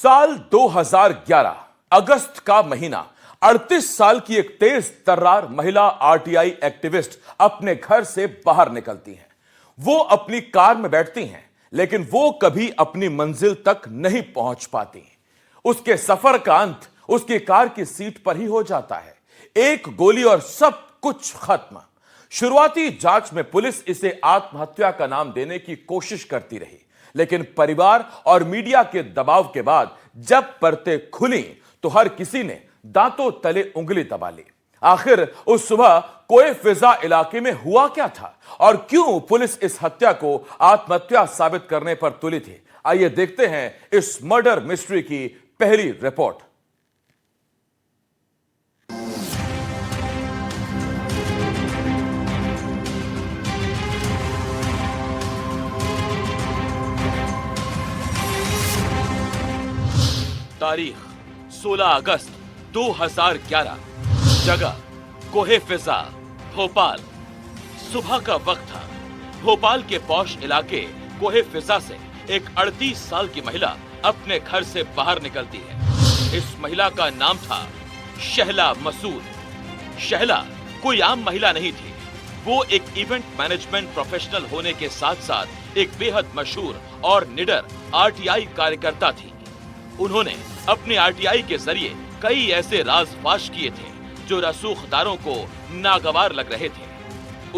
साल 2011 अगस्त का महीना 38 साल की एक तेज तर्रार महिला आरटीआई एक्टिविस्ट अपने घर से बाहर निकलती हैं। वो अपनी कार में बैठती हैं, लेकिन वो कभी अपनी मंजिल तक नहीं पहुंच पाती। उसके सफर का अंत उसकी कार की सीट पर ही हो जाता है। एक गोली और सब कुछ खत्म। शुरुआती जांच में पुलिस इसे आत्महत्या का नाम देने की कोशिश करती रही, लेकिन परिवार और मीडिया के दबाव के बाद जब परतें खुली तो हर किसी ने दांतों तले उंगली दबा ली। आखिर उस सुबह कोए फिजा इलाके में हुआ क्या था और क्यों पुलिस इस हत्या को आत्महत्या साबित करने पर तुली थी? आइए देखते हैं इस मर्डर मिस्ट्री की पहली रिपोर्ट। तारीख 16 अगस्त 2011। जगह कोहे फिजा, भोपाल। सुबह का वक्त था। भोपाल के पौश इलाके कोहे फिजा से एक 38 साल की महिला अपने घर से बाहर निकलती है। इस महिला का नाम था शहला मसूद। शहला कोई आम महिला नहीं थी। वो एक इवेंट मैनेजमेंट प्रोफेशनल होने के साथ साथ एक बेहद मशहूर और निडर आरटीआई कार्यकर्ता थी। उन्होंने अपने आरटीआई के जरिए कई ऐसे राज फाश किए थे जो रसूखदारों को नागवार लग रहे थे।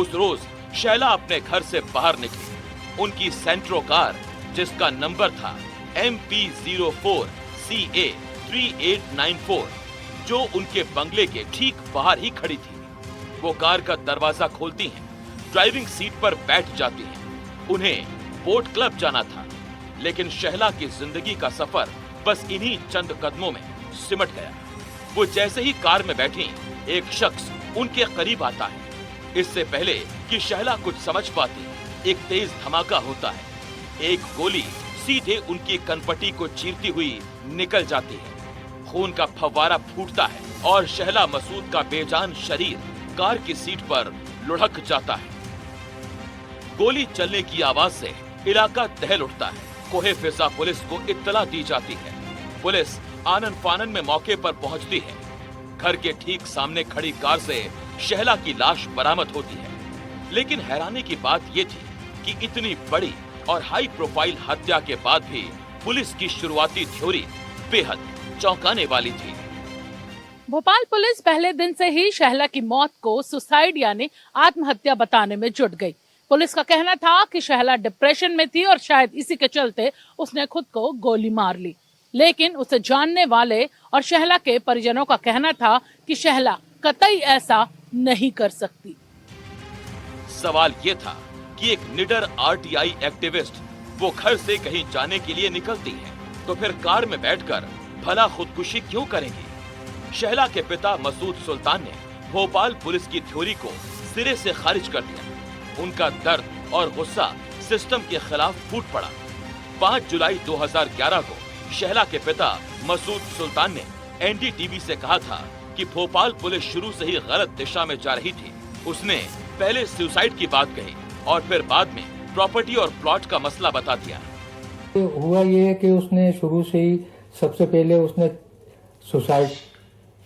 उस रोज शैला अपने घर से बाहर निकली। उनकी सेंट्रो कार, जिसका नंबर था MP04CA 3894, जो उनके बंगले के ठीक बाहर ही खड़ी थी। वो कार का दरवाजा खोलती हैं, ड्राइविंग सीट पर बैठ जाती हैं। उन्हें बोट क्लब जाना था, लेकिन शहला की जिंदगी का सफर बस इन्हीं चंद कदमों में सिमट गया। वो जैसे ही कार में बैठी, एक शख्स उनके करीब आता है। इससे पहले कि शहला कुछ समझ पाती, एक तेज धमाका होता है। एक गोली सीधे उनकी कनपटी को चीरती हुई निकल जाती है। खून का फव्वारा फूटता है और शहला मसूद का बेजान शरीर कार की सीट पर लुढ़क जाता है। गोली चलने की आवाज से इलाका दहल उठता है। कोहे फिजा पुलिस को इत्तला दी जाती है। पुलिस आनन फानन में मौके पर पहुंचती है। घर के ठीक सामने खड़ी कार से शहला की लाश बरामद होती है। लेकिन हैरानी की बात यह थी कि इतनी बड़ी और हाई प्रोफाइल हत्या के बाद भी पुलिस की शुरुआती थ्योरी बेहद चौंकाने वाली थी। भोपाल पुलिस पहले दिन से ही शहला की मौत को सुसाइड यानी आत्महत्या बताने में जुट गई। पुलिस का कहना था कि शहला डिप्रेशन में थी और शायद इसी के चलते उसने खुद को गोली मार ली। लेकिन उसे जानने वाले और शहला के परिजनों का कहना था कि शहला कतई ऐसा नहीं कर सकती। सवाल ये था कि एक निडर आरटीआई एक्टिविस्ट वो घर से कहीं जाने के लिए निकलती है, तो फिर कार में बैठकर भला खुदकुशी क्यों करेंगी? शहला के पिता मसूद सुल्तान ने भोपाल पुलिस की थ्योरी को सिरे से खारिज कर दिया। उनका दर्द और गुस्सा सिस्टम के खिलाफ फूट पड़ा। 5 जुलाई 2011 को शहला के पिता मसूद सुल्तान ने एनडीटीवी से कहा था कि भोपाल पुलिस शुरू से ही गलत दिशा में जा रही थी। उसने पहले सुसाइड की बात कही और फिर बाद में प्रॉपर्टी और प्लॉट का मसला बता दिया। हुआ ये है कि उसने शुरू से ही सबसे पहले उसने सुसाइड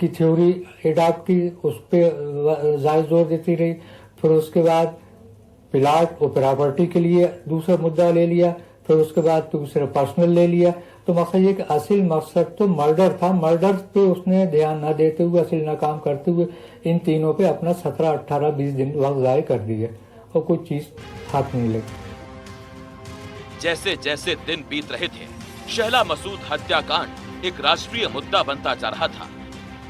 की थ्योरी एडॉप्ट की, उस पर ज्यादा जोर देती रही। फिर उसके बाद प्लॉट और प्रॉपर्टी के लिए दूसरा मुद्दा ले लिया। फिर उसके बाद दूसरा पर्सनल ले लिया। तो मकसद ये कि असल मकसद तो मर्डर था। मर्डर पे उसने ध्यान न देते हुए, असल नाकाम करते हुए इन तीनों पे अपना 17, 18, 20 दिन वक्त जाया कर दिया और कोई चीज हाथ नहीं लगी। जैसे जैसे दिन बीत रहे थे, शहला मसूद हत्याकांड एक राष्ट्रीय मुद्दा बनता जा रहा था।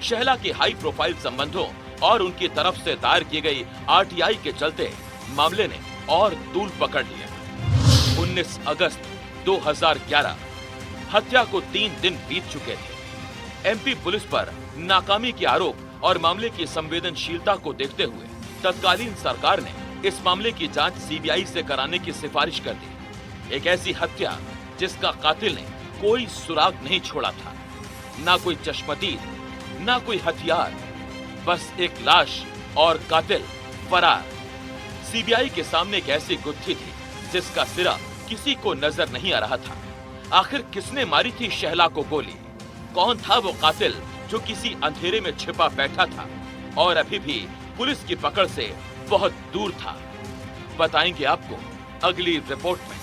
शहला के हाई प्रोफाइल संबंधों और उनकी तरफ से दायर की गई आरटीआई के चलते मामले ने और तूल पकड़ लिया। 19 अगस्त 2011 हत्या को 3 दिन बीत चुके थे। एमपी पुलिस पर नाकामी के आरोप और मामले की संवेदनशीलता को देखते हुए तत्कालीन सरकार ने इस मामले की जांच सीबीआई से कराने की सिफारिश कर दी। एक ऐसी हत्या जिसका कातिल ने कोई सुराग नहीं छोड़ा था, ना कोई चश्मदीद, ना कोई हथियार, बस एक लाश और कातिल फरार। सीबीआई के सामने एक ऐसी गुत्थी थी जिसका सिरा किसी को नजर नहीं आ रहा था। आखिर किसने मारी थी शहला को गोली? कौन था वो कातिल जो किसी अंधेरे में छिपा बैठा था और अभी भी पुलिस की पकड़ से बहुत दूर था? बताएंगे आपको अगली रिपोर्ट में।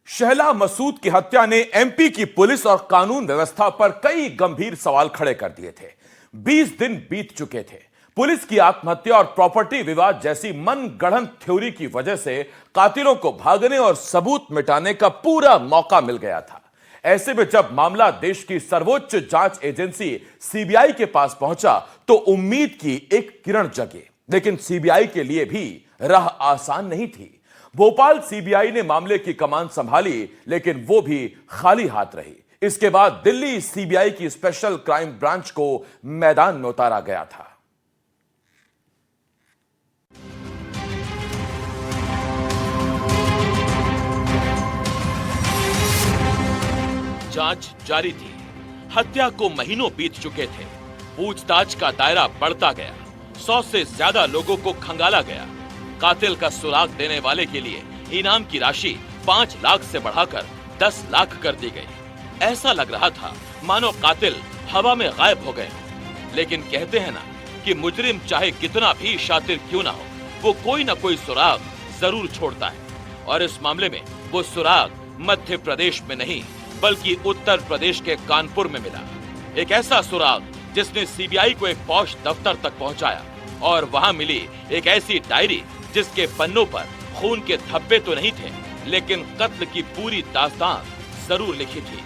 शहला मसूद की हत्या ने एमपी की पुलिस और कानून व्यवस्था पर कई गंभीर सवाल खड़े कर दिए थे। 20 दिन बीत चुके थे। पुलिस की आत्महत्या और प्रॉपर्टी विवाद जैसी मनगढ़ंत थ्योरी की वजह से कातिलों को भागने और सबूत मिटाने का पूरा मौका मिल गया था। ऐसे में जब मामला देश की सर्वोच्च जांच एजेंसी सीबीआई के पास पहुंचा तो उम्मीद की एक किरण जगी, लेकिन सीबीआई के लिए भी राह आसान नहीं थी। भोपाल सीबीआई ने मामले की कमान संभाली, लेकिन वो भी खाली हाथ रही। इसके बाद दिल्ली सीबीआई की स्पेशल क्राइम ब्रांच को मैदान में उतारा गया था। जांच जारी थी। हत्या को महीनों बीत चुके थे। पूछताछ का दायरा बढ़ता गया। 100 से ज्यादा लोगों को खंगाला गया। कातिल का सुराग देने वाले के लिए इनाम की राशि 5 लाख से बढ़ाकर 10 लाख कर दी गई। ऐसा लग रहा था मानो कातिल हवा में गायब हो गए। लेकिन कहते हैं ना कि मुजरिम चाहे कितना भी शातिर क्यों ना हो, वो कोई ना कोई सुराग जरूर छोड़ता है। और इस मामले में वो सुराग मध्य प्रदेश में नहीं बल्कि उत्तर प्रदेश के कानपुर में मिला। एक ऐसा सुराग जिसने सीबीआई को एक पॉश दफ्तर तक पहुंचाया और वहां मिली एक ऐसी डायरी जिसके पन्नों पर खून के धब्बे तो नहीं थे, लेकिन कत्ल की पूरी दास्तान जरूर लिखी थी।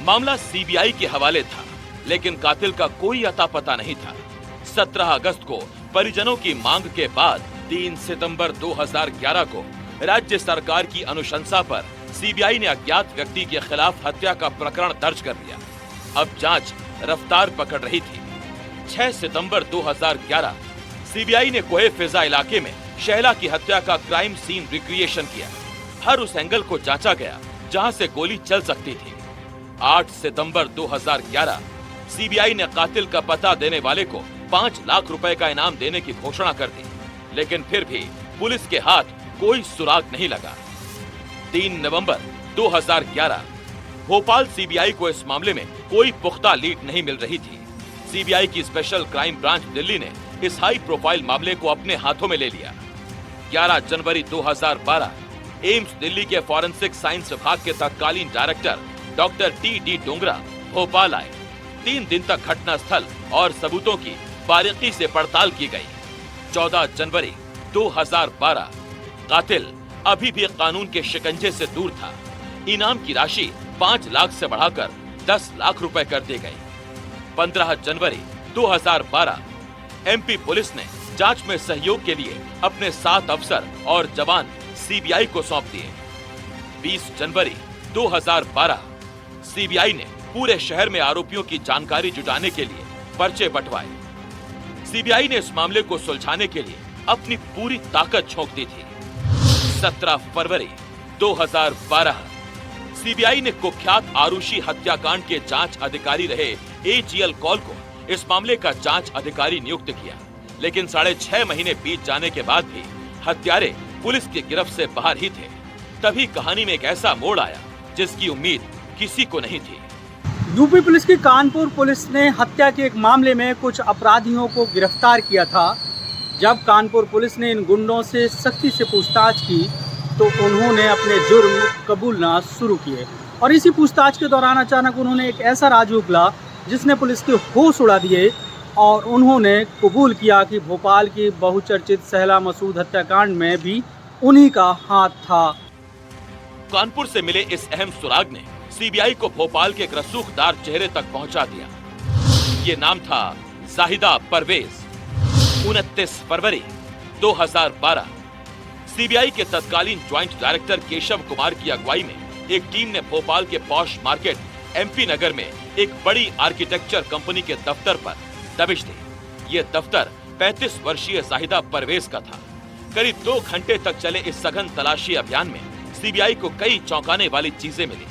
मामला सीबीआई के हवाले था, लेकिन कातिल का कोई अता पता नहीं था। 17 अगस्त को परिजनों की मांग के बाद 3 सितंबर 2011 को राज्य सरकार की अनुशंसा पर सीबीआई ने अज्ञात व्यक्ति के खिलाफ हत्या का प्रकरण दर्ज कर लिया। अब जांच रफ्तार पकड़ रही थी। 6 सितंबर 2011 सीबीआई ने कोहे फिजा इलाके में शहला की हत्या का क्राइम सीन रिक्रिएशन किया। हर उस एंगल को जांचा गया जहां से गोली चल सकती थी। 8 सितंबर 2011 सीबीआई ने कातिल का पता देने वाले को 5 लाख रुपए का इनाम देने की घोषणा कर दी, लेकिन फिर भी पुलिस के हाथ कोई सुराग नहीं लगा। 3 नवंबर 2011 भोपाल सीबीआई को इस मामले में कोई पुख्ता लीड नहीं मिल रही थी। सीबीआई की स्पेशल क्राइम ब्रांच दिल्ली ने इस हाई प्रोफाइल मामले को अपने हाथों में ले लिया। 11 जनवरी 2012 एम्स दिल्ली के फॉरेंसिक साइंस विभाग के तत्कालीन director doctor TD. Dongra Bhopal आए। 3 दिन तक घटनास्थल और सबूतों की बारीकी से पड़ताल की गई। 14 जनवरी 2012 कातिल अभी भी कानून के शिकंजे से दूर था। इनाम की राशि 5 लाख से बढ़ाकर 10 लाख रुपए कर दी गई। 15 जनवरी 2012 एमपी पुलिस ने जांच में सहयोग के लिए अपने 7 अफसर और जवान सीबीआई को सौंप दिए। 20 जनवरी 2012 सीबीआई ने पूरे शहर में आरोपियों की जानकारी जुटाने के लिए पर्चे बंटवाए। सीबीआई ने इस मामले को सुलझाने के लिए अपनी पूरी ताकत झोंक दी थी। 17 फरवरी 2012 सीबीआई ने कुख्यात आरुषि हत्याकांड के जांच अधिकारी रहे एजीएल कॉल को इस मामले का जांच अधिकारी नियुक्त किया, लेकिन 6.5 महीने बीत जाने के बाद भी हत्यारे पुलिस की गिरफ्त से बाहर ही थे। तभी कहानी में एक ऐसा मोड़ आया जिसकी उम्मीद किसी को नहीं थी। यूपी पुलिस की कानपुर पुलिस ने हत्या के एक मामले में कुछ अपराधियों को गिरफ्तार किया था। जब कानपुर पुलिस ने इन गुंडों से सख्ती से पूछताछ की तो उन्होंने अपने जुर्म कबूलना शुरू किए और इसी पूछताछ के दौरान अचानक उन्होंने एक ऐसा राज उगला जिसने पुलिस के होश उड़ा दिए और उन्होंने कबूल किया कि भोपाल की बहुचर्चित शहला मसूद हत्याकांड में भी उन्हीं का हाथ था। कानपुर से मिले इस अहम सुराग ने सीबीआई को भोपाल के एक रसूखदार चेहरे तक पहुंचा दिया। ये नाम था जाहिदा परवेज। 29 फरवरी 2012 सीबीआई के तत्कालीन ज्वाइंट डायरेक्टर केशव कुमार की अगुवाई में एक टीम ने भोपाल के पॉश मार्केट एमपी नगर में एक बड़ी आर्किटेक्चर कंपनी के दफ्तर पर दबिश दी। ये दफ्तर 35 वर्षीय जाहिदा परवेज का था। करीब 2 घंटे तक चले इस सघन तलाशी अभियान में सीबीआई को कई चौंकाने वाली चीजें मिली,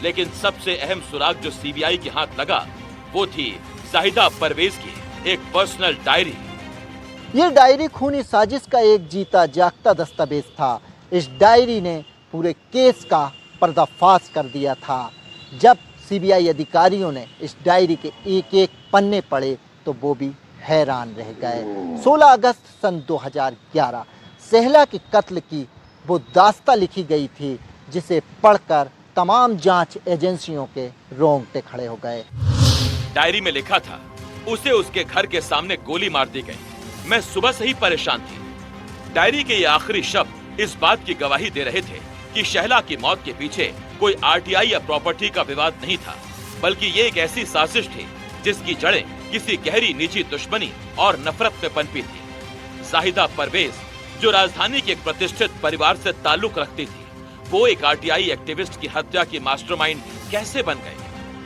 लेकिन सबसे अहम सुराग जो सीबीआई के हाथ लगा वो थी जाहिदा परवेज की एक पर्सनल डायरी। ये डायरी खूनी साजिश का एक जीता जागता दस्तावेज था। इस डायरी ने पूरे केस का पर्दाफाश कर दिया था। जब सीबीआई अधिकारियों ने इस डायरी के एक एक पन्ने पढ़े तो वो भी हैरान रह गए। 16 अगस्त सन 2011 शहला के कत्ल की वो दास्तां लिखी गई थी जिसे पढ़कर तमाम जांच एजेंसियों के रोंगटे खड़े हो गए। डायरी में लिखा था, उसे उसके घर के सामने गोली मार दी गई। मैं सुबह से ही परेशान थी। डायरी के ये आखिरी शब्द इस बात की गवाही दे रहे थे कि शहला की मौत के पीछे कोई आरटीआई या प्रॉपर्टी का विवाद नहीं था, बल्कि ये एक ऐसी साजिश थी जिसकी जड़ें किसी गहरी निजी दुश्मनी और नफरत में पनपी थी। जाहिदा परवेज, जो राजधानी के एक प्रतिष्ठित परिवार से ताल्लुक रखती थी, वो एक आरटीआई एक्टिविस्ट की हत्या की मास्टरमाइंड कैसे बन गई?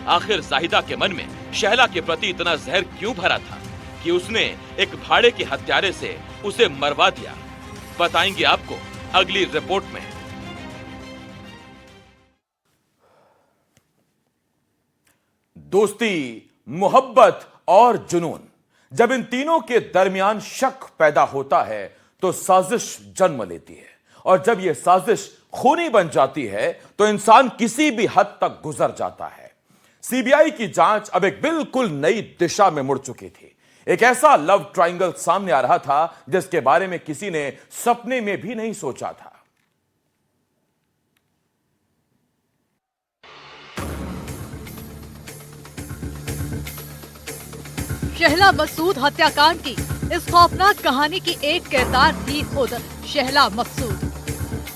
आखिर जाहिदा के मन में शहला के प्रति इतना जहर क्यों भरा था कि उसने एक भाड़े के हत्यारे से उसे मरवा दिया? बताएंगे आपको अगली रिपोर्ट में। दोस्ती, मोहब्बत और जुनून, जब इन तीनों के दरमियान शक पैदा होता है तो साजिश जन्म लेती है, और जब यह साजिश खूनी बन जाती है तो इंसान किसी भी हद तक गुजर जाता है। सीबीआई की जांच अब एक बिल्कुल नई दिशा में मुड़ चुकी थी। एक ऐसा लव ट्रायंगल सामने आ रहा था जिसके बारे में किसी ने सपने में भी नहीं सोचा था। शहला मकसूद हत्याकांड की इस खौफनाक कहानी की एक किरदार थी खुद शहला मकसूद,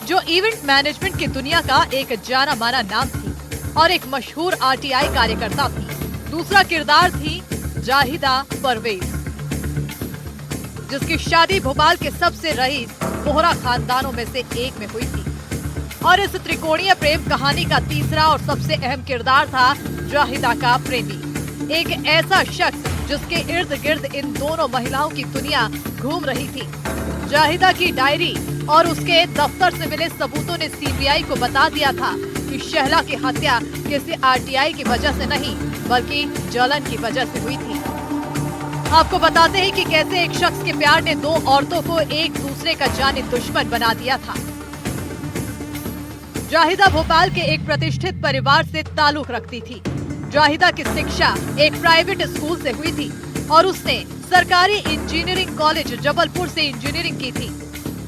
जो इवेंट मैनेजमेंट की दुनिया का एक जाना माना नाम थी और एक मशहूर आरटीआई कार्यकर्ता थी। दूसरा किरदार थी जाहिदा परवेज, जिसकी शादी भोपाल के सबसे रईस बोहरा खानदानों में से एक में हुई थी। और इस त्रिकोणीय प्रेम कहानी का तीसरा और सबसे अहम किरदार था जाहिदा का प्रेमी, एक ऐसा शख्स जिसके इर्द गिर्द इन दोनों महिलाओं की दुनिया घूम रही थी। जाहिदा की डायरी और उसके दफ्तर से मिले सबूतों ने सीबीआई को बता दिया था कि शहला की हत्या किसी आरटीआई की वजह से नहीं बल्कि जलन की वजह से हुई थी। आपको बताते हैं कि कैसे एक शख्स के प्यार ने दो औरतों को एक दूसरे का जानी दुश्मन बना दिया था। जाहिदा भोपाल के एक प्रतिष्ठित परिवार से ताल्लुक रखती थी। जाहिदा की शिक्षा एक प्राइवेट स्कूल से हुई थी और उसने सरकारी इंजीनियरिंग कॉलेज जबलपुर से इंजीनियरिंग की थी।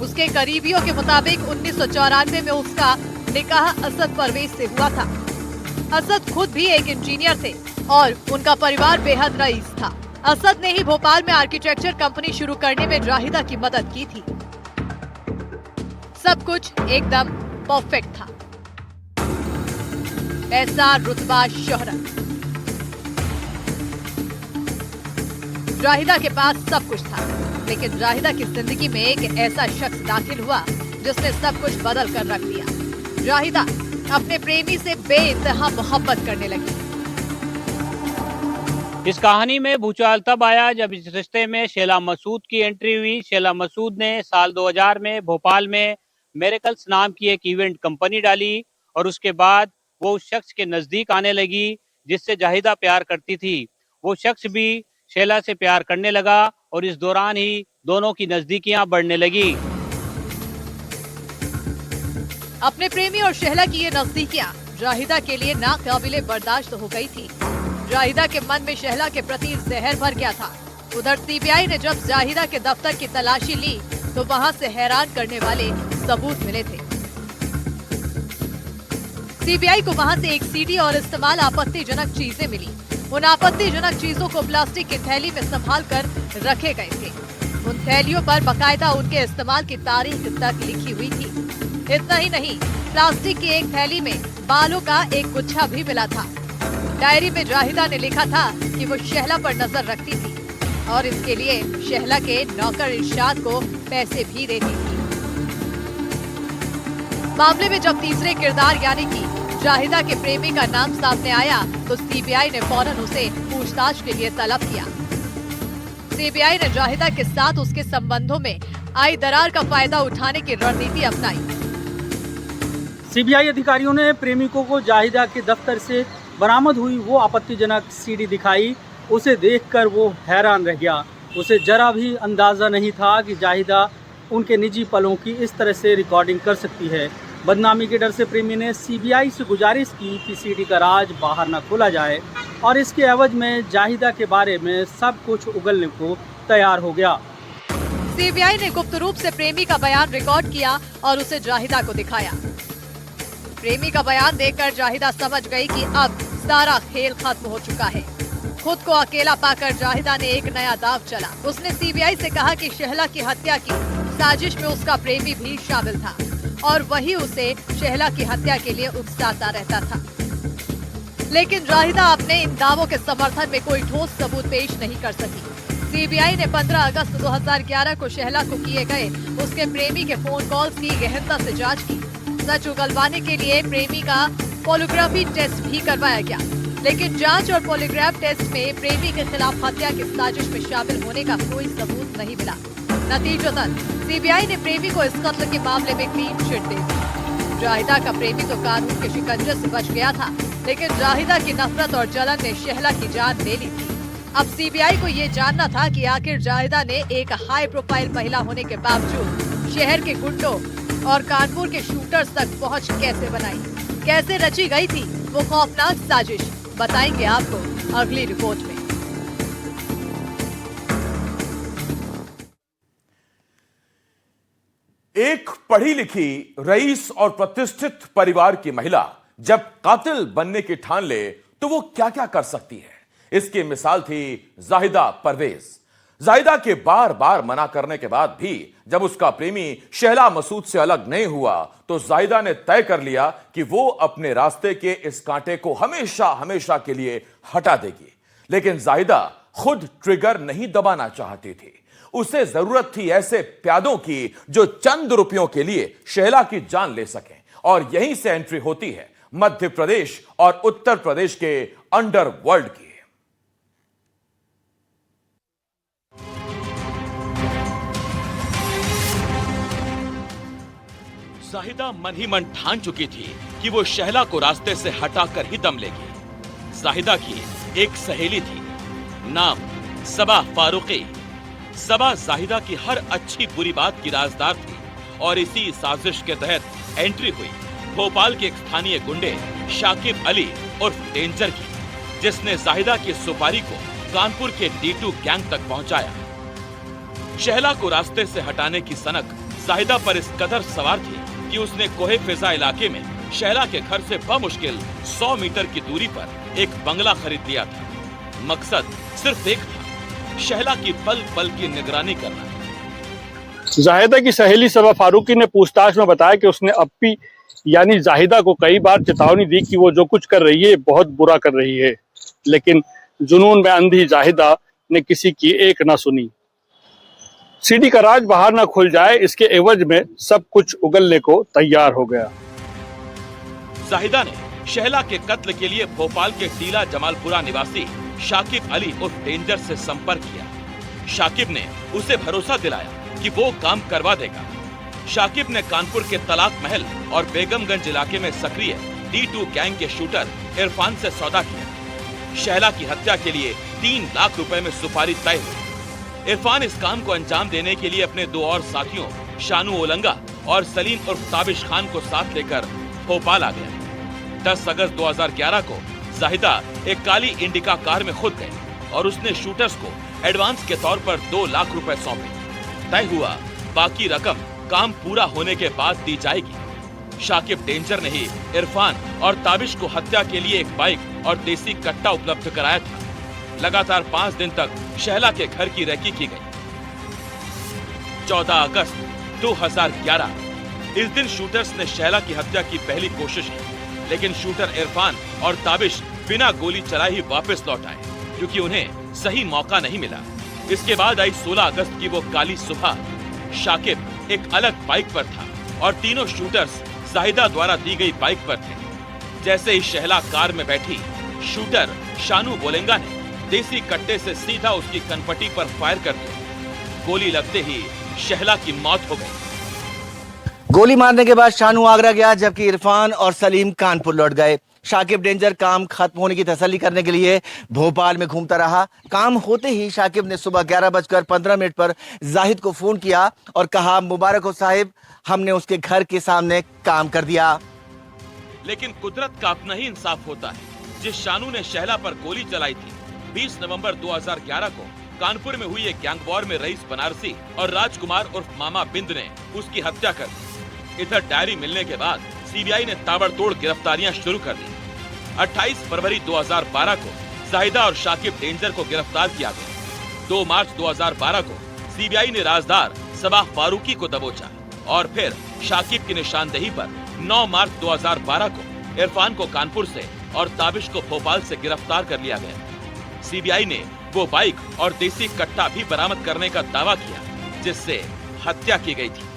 उसके करीबियों के मुताबिक 1994 में उसका निकाह असद परवेज से हुआ था। असद खुद भी एक इंजीनियर थे और उनका परिवार बेहद रईस था। असद ने ही भोपाल में आर्किटेक्चर कंपनी शुरू करने में जाहिदा की मदद की थी। सब कुछ एकदम परफेक्ट था। पैसा, रुतबा, शोहरत, जाहिदा के पास सब कुछ था। लेकिन जाहिदा की जिंदगी में एक ऐसा शख्स दाखिल हुआ जिसने सब कुछ बदल कर रख दिया। जाहिदा अपने प्रेमी से बेइंतहा मोहब्बत करने लगी। इस कहानी में भूचाल तब आया जब इस रिश्ते में शहला मसूद की एंट्री हुई। शहला मसूद ने साल 2000 में भोपाल में मेरेकल्स नाम की एक इवेंट कंपनी डाली और उसके बाद वो उस शख्स के नजदीक आने लगी जिससे जाहिदा प्यार करती थी। वो शख्स भी शहला से प्यार करने लगा और इस दौरान ही दोनों की नजदीकियां बढ़ने लगी। अपने प्रेमी और शहला की ये नजदीकियां जाहिदा के लिए नाकाबिले बर्दाश्त हो गई थी। जाहिदा के मन में शहला के प्रति जहर भर गया था। उधर सीबीआई ने जब जाहिदा के दफ्तर की तलाशी ली तो वहां से हैरान करने वाले सबूत मिले थे। सीबीआई को वहां से एक सीडी और इस्तेमाल आपत्तिजनक चीजें मिली। उन आपत्तिजनक चीजों को प्लास्टिक की थैली में संभाल कर रखे गए थे। उन थैलियों पर बकायदा उनके इस्तेमाल की तारीख तक लिखी हुई थी। इतना ही नहीं, प्लास्टिक की एक थैली में बालों का एक गुच्छा भी मिला था। डायरी में जाहिदा ने लिखा था कि वो शहला पर नजर रखती थी और इसके लिए शहला के नौकर इरशाद को पैसे भी देती थी। मामले में जब तीसरे किरदार यानी कि जाहिदा के प्रेमी का नाम सामने आया तो सीबीआई ने फौरन उसे पूछताछ के लिए तलब किया। सीबीआई ने जाहिदा के साथ उसके संबंधों में आई दरार का फायदा उठाने की रणनीति अपनाई। सीबीआई अधिकारियों ने प्रेमिकों को जाहिदा के दफ्तर से बरामद हुई वो आपत्तिजनक सीडी दिखाई। उसे देखकर वो हैरान रह गया। उसे जरा भी अंदाजा नहीं था कि जाहिदा उनके निजी पलों की इस तरह से रिकॉर्डिंग कर सकती है। बदनामी के डर से प्रेमी ने सीबीआई से गुजारिश की कि सीडी का राज बाहर न खोला जाए और इसके एवज में जाहिदा के बारे में सब कुछ उगलने को तैयार हो गया। सीबीआई ने गुप्त रूप से प्रेमी का बयान रिकॉर्ड किया और उसे जाहिदा को दिखाया। प्रेमी का बयान देखकर जाहिदा समझ गई कि अब सारा खेल खत्म हो चुका है। खुद को अकेला पाकर जाहिदा ने एक नया दाव चला। उसने सीबीआई से कहा कि शहला की हत्या की साजिश में उसका प्रेमी भी शामिल था और वही उसे शहला की हत्या के लिए उकसाता रहता था। लेकिन जाहिदा अपने इन दावों के समर्थन में कोई ठोस सबूत पेश नहीं कर सकी। सीबीआई ने 15 अगस्त 2011 को शहला को किए गए उसके प्रेमी के फोन कॉल्स की गहनता से जांच की। सच उगलवाने के लिए प्रेमी का पॉलीग्राफी टेस्ट भी करवाया गया, लेकिन जांच और पॉलीग्राफ टेस्ट में प्रेमी के खिलाफ हत्या की साजिश में शामिल होने का कोई सबूत नहीं मिला। नतीजतन सीबीआई ने प्रेमी को इस कत्ल के मामले में क्लीन चिट दे दी। जाहिदा का प्रेमी तो कानून के शिकंजे से बच गया था, लेकिन जाहिदा की नफरत और जलन ने शहला की जान ले ली थी। अब सीबीआई को ये जानना था कि आखिर जाहिदा ने एक हाई प्रोफाइल महिला होने के बावजूद शहर के गुंडों और कानपुर के शूटर्स तक पहुंच कैसे बनाई, कैसे रची गई थी वो खौफनाक साजिश। बताएंगे आपको अगली रिपोर्ट में। एक पढ़ी लिखी रईस और प्रतिष्ठित परिवार की महिला जब कातिल बनने की ठान ले तो वो क्या क्या कर सकती है, इसकी मिसाल थी जाहिदा परवेज। जाहिदा के बार बार मना करने के बाद भी जब उसका प्रेमी शहला मसूद से अलग नहीं हुआ तो जाहिदा ने तय कर लिया कि वो अपने रास्ते के इस कांटे को हमेशा हमेशा के लिए हटा देगी। लेकिन जाहिदा खुद ट्रिगर नहीं दबाना चाहती थी। उसे जरूरत थी ऐसे प्यादों की जो चंद रुपयों के लिए शहला की जान ले सकें, और यहीं से एंट्री होती है मध्य प्रदेश और उत्तर प्रदेश के अंडरवर्ल्ड की। जाहिदा मन ही मन ठान चुकी थी कि वो शहला को रास्ते से हटाकर ही दम लेगी। जाहिदा की एक सहेली थी, नाम सबा फारूकी। सबा जाहिदा की हर अच्छी बुरी बात की राजदार थी और इसी साजिश के तहत एंट्री हुई भोपाल के एक स्थानीय गुंडे शाकिब अली उर्फ डेंजर की, जिसने जाहिदा की सुपारी को कानपुर के D2 गैंग तक पहुंचाया। शहला को रास्ते से हटाने की सनक जाहिदा पर इस कदर सवार थी कि उसने कोहे फिजा इलाके में शहला के घर से बमुश्किल 100 मीटर की दूरी पर एक बंगला खरीद लिया था। मकसद सिर्फ एक था, शहला की पल पल की निगरानी करना। जाहिदा की सहेली सबा फारूकी ने पूछताछ में बताया कि उसने अप्पी यानी जाहिदा को कई बार चेतावनी दी कि वो जो कुछ कर रही है बहुत बुरा कर रही है, लेकिन जुनून में अंधी जाहिदा ने किसी की एक न सुनी। सीडी का राज बाहर न खुल जाए, इसके एवज में सब कुछ उगलने को तैयार हो गया। जाहिदा ने शहला के कत्ल के लिए भोपाल के टीला जमालपुरा निवासी शाकिब अली उर्फ डेंजर से संपर्क किया। शाकिब ने उसे भरोसा दिलाया कि वो काम करवा देगा। शाकिब ने कानपुर के तलाक महल और बेगमगंज इलाके में सक्रिय D2 गैंग के शूटर इरफान से सौदा किया। शहला की हत्या के लिए 3 लाख रुपए में सुपारी तय हुई। इरफान इस काम को अंजाम देने के लिए अपने 2 और साथियों शानू ओलंगा और सलीम उर्फ ताबिश खान को साथ लेकर भोपाल आ गया। 10 अगस्त 2011 को जाहिदा एक काली इंडिका कार में खुद गई और उसने शूटर्स को एडवांस के तौर पर 2 लाख रुपए सौंपे। तय हुआ बाकी रकम काम पूरा होने के बाद दी जाएगी। शाकिब डेंजर ने ही इरफान और ताबिश को हत्या के लिए एक बाइक और देसी कट्टा उपलब्ध कराया था। लगातार 5 दिन तक शहला के घर की रेकी की गई। 14 अगस्त 2011 इस दिन शूटर्स ने शहला की हत्या की पहली कोशिश की, लेकिन शूटर इरफान और ताबिश बिना गोली चलाए ही वापस लौट आए क्योंकि उन्हें सही मौका नहीं मिला। इसके बाद आई 16 अगस्त की वो काली सुबह। शाकिब एक अलग बाइक पर था और तीनों शूटर्स जाहिदा द्वारा दी गई बाइक पर थे। जैसे ही शहला कार में बैठी, शूटर शानू बोलेंगा ने देसी कट्टे से सीधा उसकी कनपटी पर फायर कर दिया। गोली लगते ही शहला की मौत हो गई। गोली मारने के बाद शानू आगरा गया, जबकि इरफान और सलीम कानपुर लौट गए। शाकिब डेंजर काम खत्म होने की तसल्ली करने के लिए भोपाल में घूमता रहा। काम होते ही शाकिब ने सुबह 11:15 पर जाहिद को फोन किया और कहा, मुबारक हो साहिब, हमने उसके घर के सामने काम कर दिया। लेकिन कुदरत का अपना ही इंसाफ होता है। जिस शानू ने शहला पर गोली चलाई थी, 20 नवंबर 2011 को कानपुर में हुई एक गैंग वॉर में रईस बनारसी और राजकुमार उर्फ मामा बिंद ने उसकी हत्या कर दी। इधर डायरी मिलने के बाद सीबीआई ने ताबड़तोड़ गिरफ्तारियां शुरू कर दी। 28 फरवरी 2012 को जाहिदा और शाकिब डेंजर को गिरफ्तार किया गया। 2 मार्च 2012 को सीबीआई ने राजदार सबाह फारूकी को दबोचा और फिर शाकिब की निशानदेही पर 9 मार्च 2012 को इरफान को कानपुर से और ताबिश को भोपाल से गिरफ्तार कर लिया गया। सीबीआई ने वो बाइक और देसी कट्टा भी बरामद करने का दावा किया जिससे हत्या की गई थी।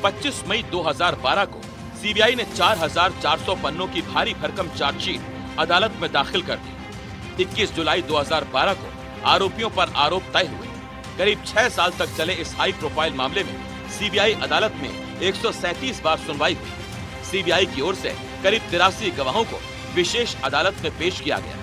25 मई 2012 को सीबीआई ने 4400 पन्नों की भारी भरकम चार्जशीट अदालत में दाखिल कर दी। 21 जुलाई 2012 को आरोपियों पर आरोप तय हुए। करीब 6 साल तक चले इस हाई प्रोफाइल मामले में सीबीआई अदालत में 137 बार सुनवाई हुई। सीबीआई की ओर से करीब 83 गवाहों को विशेष अदालत में पेश किया गया।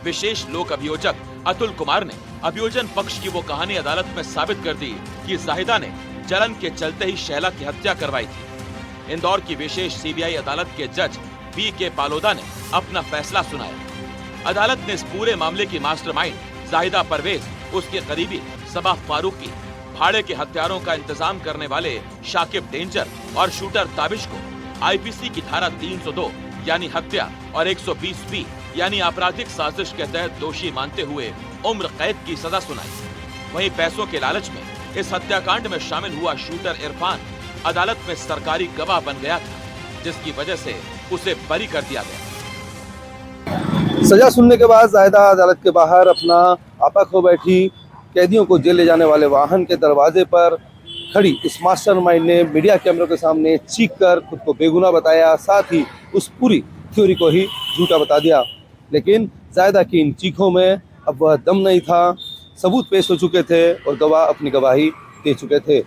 विशेष लोक अभियोजक अतुल कुमार ने अभियोजन पक्ष की वो कहानी अदालत में साबित कर दी कि जाहिदा ने जलन के चलते ही शहला की हत्या करवाई थी। इंदौर की विशेष सीबीआई अदालत के जज BK पालोदा ने अपना फैसला सुनाया। अदालत ने इस पूरे मामले की मास्टरमाइंड जाहिदा परवेज, उसके करीबी सबाह फारूकी, भाड़े के हथियारों का इंतजाम करने वाले शाकिब डेंजर और शूटर ताबिश को IPC की धारा 302 यानी हत्या और 120B यानी आपराधिक साजिश के तहत दोषी मानते हुए उम्र कैद की सजा सुनाई। वहीं पैसों के लालच में इस हत्याकांड में शामिल हुआ शूटर इरफान अदालत में सरकारी गवाह बन गया था, जिसकी वजह से उसे बरी कर दिया गया। सजा सुनने के बाद जाहिदा अदालत के बाहर अपना आपा खो बैठी। कैदियों को जेल ले जाने वाले वाहन के दरवाजे पर खड़ी इस मास्टरमाइंड ने मीडिया कैमरों के सामने चीख कर खुद को बेगुनाह बताया, साथ ही उस पूरी थ्योरी को ही झूठा बता दिया। लेकिन जाहिदा की इन चीखों में अब वह दम नहीं था। सबूत पेश हो चुके थे और गवाह अपनी गवाही दे चुके थे।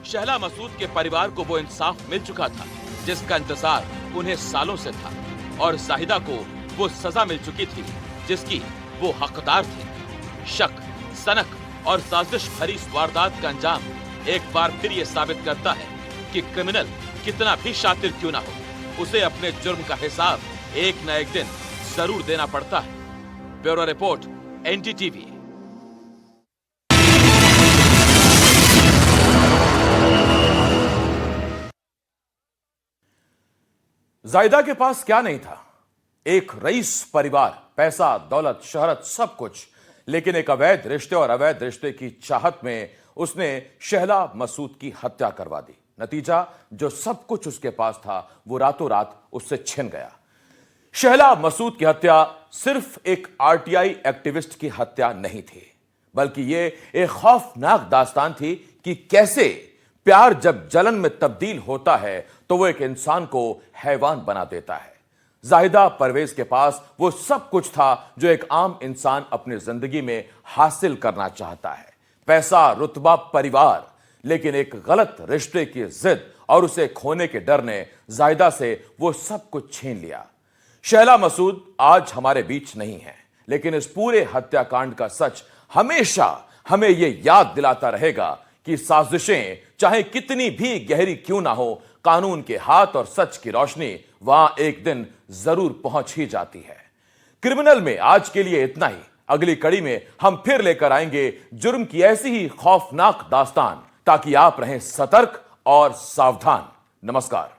शहला मसूद के परिवार को वो इंसाफ मिल चुका था जिसका इंतजार उन्हें सालों से था, और जाहिदा को वो सजा मिल चुकी थी जिसकी वो हकदार थी। शक, सनक और साजिश भरी इस वारदात का अंजाम एक बार फिर ये साबित करता है कि क्रिमिनल कितना भी शातिर क्यों ना हो, उसे अपने जुर्म का हिसाब एक न एक दिन जरूर देना पड़ता है। Bureau report, NDTV। जाहिदा के पास क्या नहीं था? एक रईस परिवार, पैसा, दौलत, शहरत, सब कुछ। लेकिन एक अवैध रिश्ते और अवैध रिश्ते की चाहत में उसने शहला मसूद की हत्या करवा दी। नतीजा, जो सब कुछ उसके पास था वो रातों रात उससे छिन गया। शहला मसूद की हत्या सिर्फ एक RTI एक्टिविस्ट की हत्या नहीं थी, बल्कि ये एक खौफनाक दास्तान थी कि कैसे प्यार जब जलन में तब्दील होता है तो वो एक इंसान को हैवान बना देता है। जाहिदा परवेज के पास वो सब कुछ था जो एक आम इंसान अपनी जिंदगी में हासिल करना चाहता है, पैसा, रुतबा, परिवार। लेकिन एक गलत रिश्ते की जिद और उसे खोने के डर ने जाहिदा से वो सब कुछ छीन लिया। शहला मसूद आज हमारे बीच नहीं है, लेकिन इस पूरे हत्याकांड का सच हमेशा हमें यह याद दिलाता रहेगा कि साजिशें चाहे कितनी भी गहरी क्यों ना हो, कानून के हाथ और सच की रोशनी वहां एक दिन जरूर पहुंच ही जाती है। क्रिमिनल में आज के लिए इतना ही। अगली कड़ी में हम फिर लेकर आएंगे जुर्म की ऐसी ही खौफनाक दास्तान, ताकि आप रहें सतर्क और सावधान। नमस्कार।